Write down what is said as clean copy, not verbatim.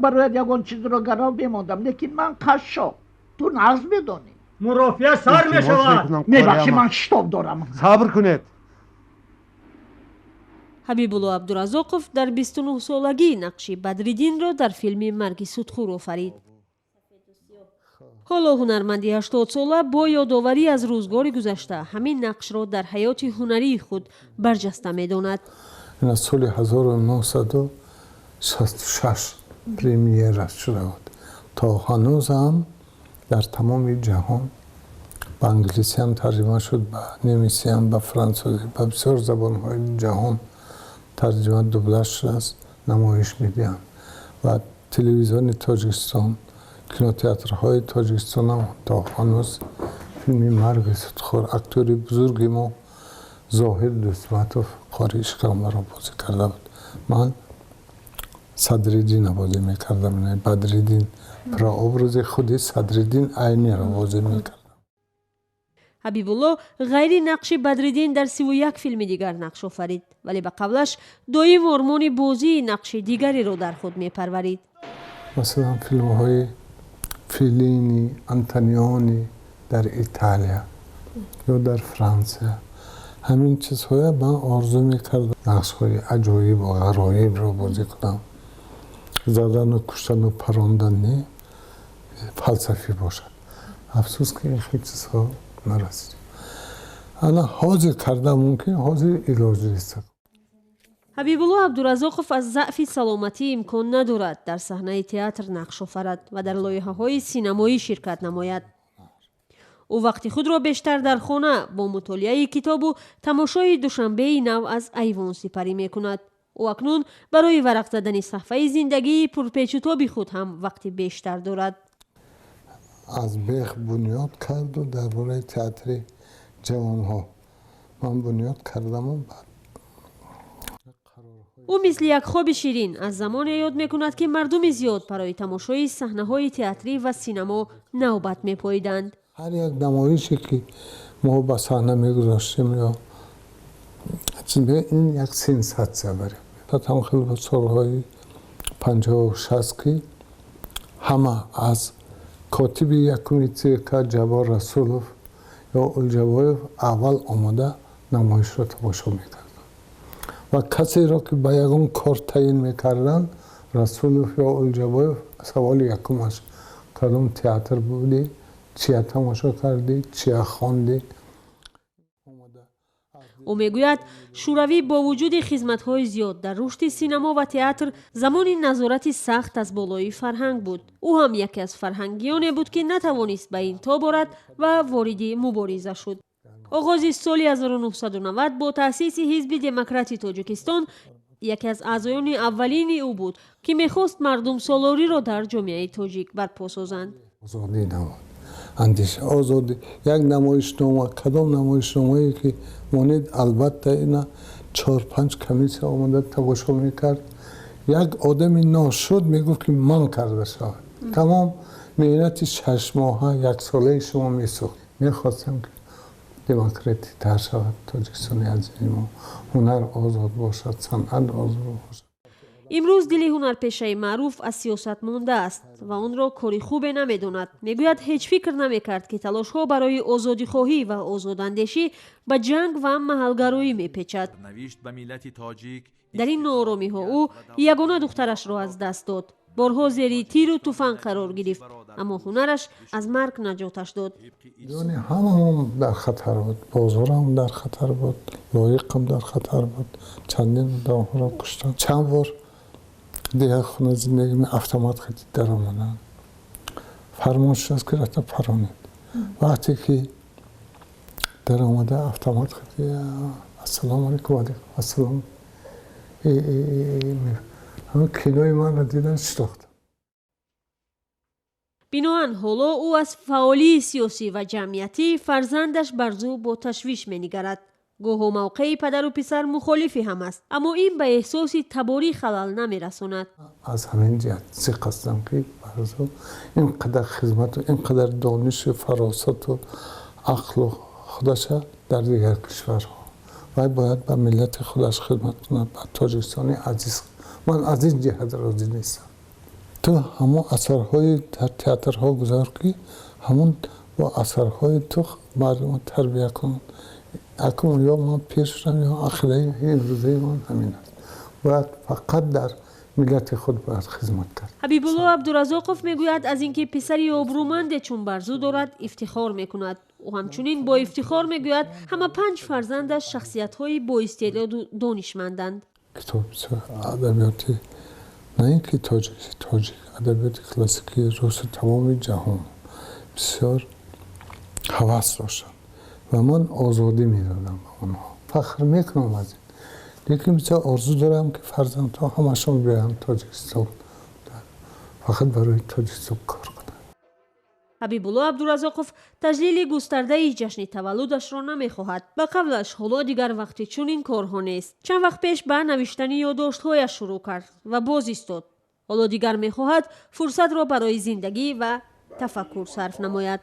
برایت یگان چیز رو گرا بماندم، لیکن من قشا تو نقص بدانی مرافعه سر می شود. میبخشی من شتاب دارم. صبر کنید. ҳабибулло абдуразоқов дар 29 солагии нақши бадриддинро дар филми марги судхур офарид. ҳоло ҳунарманди 80 сола бо ёдоварӣ аз рӯзгори гузашта ҳамин нақшро дар ҳаёти ҳунарии худ барҷаста медонад. ин аз соли 1966 премиера шуда буд. то ҳанӯз ҳам дар тамоми ҷаҳон ба англисӣ ҳам тарҷима шуд, ба немисӣ ҳам, ба франсузӣ, ба бисёр забонҳои ҷаҳон тарҷима дублаж шудааст, намоиш медиҳанд. ва телевизиони тоҷикистон, кинотеатрҳои тоҷикистон ҳам то ҳанӯз филми марги судхур актёри бузурги мо зоҳир дӯстматов қори ишкамбаро бозӣ карда буд. ман Садриддин бозӣ мекардам, Бадриддин прообрази худи Садриддин айниро бозӣ мекардам. ҳабибулло ғайри нақши бадриддин дар 31 филми дигар нақш офарид, вале ба қавлаш доим ормони бозии нақши дигареро дар худ мепарварид. масалан филмҳои Феллини, Антониони дар Италия ё дар Франсия, ҳамин чизҳоя ман орзу мекардам нақшҳои аҷоибу ғароибро бозӣ кунам. задану куштану парондан не фалсафӣ бошад. афсӯс ки ин хел чизҳо нарасид. ана ҳозир кардам мумкин, ҳозир илоҷ нест. ҳабибулло абдуразоқов аз заъфи саломатӣ имкон надорад дар саҳнаи театр нақш офарад ва дар лоиҳаҳои синамоӣ ширкат намояд. ӯ вақти худро бештар дар хона бо мутолиаи китобу тамошои душанбеи нав аз айвон сипарӣ мекунад. ӯ акнун барои варақ задани саҳфаи зиндагии пурпечутоби худ ҳам вақти бештар дорад. аз бех бунёд карду дар бораи театри ҷавонҳо ман бунёд кардаму баъд ӯ мисли як хоби ширин аз замоне ёд мекунад ки мардуми зиёд барои тамошои саҳнаҳои театрӣ ва синамо навбат мепоиданд. ҳар як намоише ки мо ба саҳна мегузоштем ё ин як сенсатсия барем. ҳам хеле ба солҳои 50-60 ки ҳама аз котиби якуми цирка Ҷабор Расулов ё Улҷабоев аввал омода намоишро тамошо мекарданд ва касеро ки ба ягон кор таъин мекарданд Расулов ё Улҷабоев саволи якумаш кадом театр будӣ, чия тамошо кардӣ, чия хондӣ. ӯ мегӯяд шӯравӣ бо вуҷуди хизматҳои зиёд дар рушди синамо ва театр замони назорати сахт аз болои фарҳанг буд. ӯ ҳам яке аз фарҳангиёне буд ки натавонист ба ин тоб орад ва вориди мубориза шуд. оғози соли 1990 бо таъсиси ҳизби демократи Тоҷикистон яке аз аъзоёни аввалини ӯ буд ки мехост мардум солориро дар ҷомеаи тоҷик барпо созанд. озодӣ намуд, андеша озодӣ. як намоишнома, кадом намоишномае ки монед, албатта ина 4-5 комиссия омада тамошо мекард. як одами ношуд мегуфт ки ман карда шавад. тамом меҳнати 6 моҳа, 1 солаи шумо месӯхт. мехостам ки демократитар шавад Тоҷикистони азизи мо, ҳунар озод бошад, санъат озод бошад. имрӯз дили ҳунарпешаи маъруф аз сиёсат мондааст ва онро кори хубе намедонад. мегӯяд ҳеҷ фикр намекард ки талошҳо барои озодихоҳӣ ва озодандешӣ ба ҷанг ва маҳалгароӣ мепечад. дар ин нооромиҳо ӯ ягона духтарашро аз даст дод. борҳо зери тиру туфанг қарор гирифт, аммо ҳунараш аз марг наҷоташ дод. ҷони ҳамаам дар хатар буд, бозорам дар хатар буд, лоиқам дар хатар буд. чандин одамҳоро куштанд. чанд бор дигар хона зиндагӣ ме автомат хати даромаданд. фармон шудааст ки рафта паронед. вақте ки даромада автомат хати ассалому алайкум алайкум ассалом ҳамин кинои манро дидан шитохтам. биноан ҳоло ӯ аз фаъолии сиёсӣ ва ҷамъиятӣ фарзандаш барзу бо ташвиш менигарад. гоҳо мавқеи падару писар мухолифӣ ҳам аст, аммо ин ба эҳсоси таборӣ халал намерасонад. аз ҳамин ҷиҳат сиқ ҳастам ки барзу инқадар хизмату инқадар донишу фаросату ақлу худаша дар дигар кишварҳо вай бояд ба миллати худаш хидмат кунад, ба Тоҷикистони азиз. ман аз ин ҷиҳат розӣ нестам. تو همون اثرهای در تئاترها گذار که همون با اثرهای تو مردم تربیت کن. اکنون یا من پیش رم یا آخره امروزه من همین است. باید فقط در ملت خود باید خدمت کرد. حبیبالله عبدالرزاقوف میگوید از اینکه پسری آبرومند چون برزو دارد افتخار میکند. او همچنین با افتخار میگوید همه 5 فرزندش شخصیت‌های با استعداد و دانشمندند. کتاب ادبیاتی نه اینکه تاجیک ادبیات کلاسیکی روس تمام جهان بسیار هوس داشتم و من آزادی میدادم به اونها. فخر میکنم از این. لیکن بسیار آرزو دارم که فرزندها همشون بیان تاجیکستان فقط برای تاجیکستان کار کنند. حبیبالله عبدالرزاقوف تجلیل گسترده جشن تولدش را نمیخواهد. به قبلش حالا دیگر وقتی چنین کارها نیست. چند وقت پیش به نوشتن یادداشت‌هایش شروع کرد و باز ایستاد. حالا دیگر میخواهد فرصت را برای زندگی و تفکر صرف نماید.